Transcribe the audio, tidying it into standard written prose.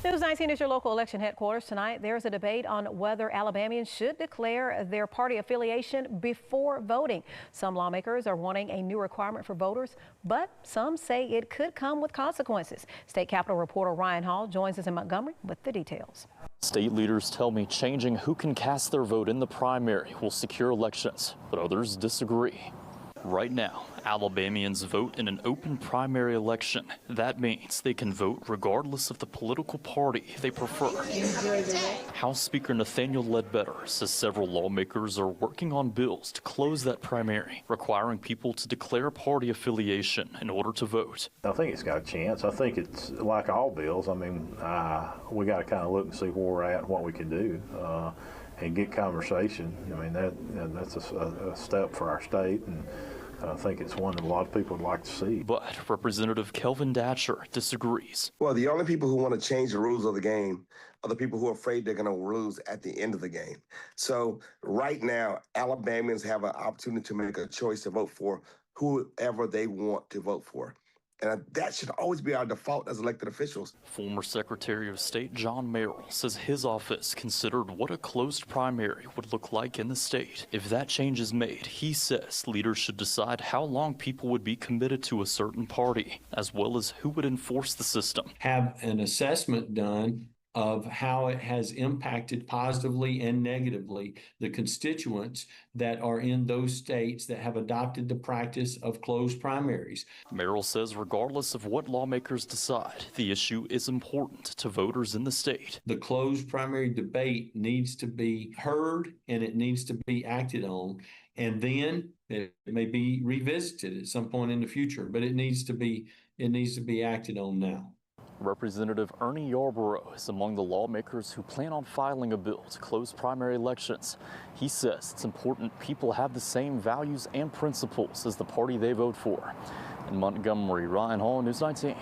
News 19 is your local election headquarters. Tonight, there's a debate on whether Alabamians should declare their party affiliation before voting. Some lawmakers are wanting a new requirement for voters, but some say it could come with consequences. State Capitol reporter Ryan Hall joins us in Montgomery with the details. State leaders tell me changing who can cast their vote in the primary will secure elections, but others disagree. Right now, Alabamians vote in an open primary election. That means they can vote regardless of the political party they prefer. House Speaker Nathaniel Ledbetter says several lawmakers are working on bills to close that primary, requiring people to declare party affiliation in order to vote. I think it's got a chance. I think it's like all bills. I mean, we got to kind of look and see where we're at and what we can do. And get conversation. I mean, that's a step for our state, and I think it's one that a lot of people would like to see. But Representative Kelvin Datcher disagrees. Well, the only people who want to change the rules of the game are the people who are afraid they're going to lose at the end of the game. So right now, Alabamians have an opportunity to make a choice to vote for whoever they want to vote for. And that should always be our default as elected officials. Former Secretary of State John Merrill says his office considered what a closed primary would look like in the state. If that change is made, he says leaders should decide how long people would be committed to a certain party, as well as who would enforce the system. Have an assessment done of how it has impacted positively and negatively the constituents that are in those states that have adopted the practice of closed primaries. Merrill says regardless of what lawmakers decide, the issue is important to voters in the state. The closed primary debate needs to be heard and it needs to be acted on, and then it may be revisited at some point in the future, but it needs to be acted on now. Representative Ernie Yarborough is among the lawmakers who plan on filing a bill to close primary elections. He says it's important people have the same values and principles as the party they vote for. In Montgomery, Ryan Hall, News 19.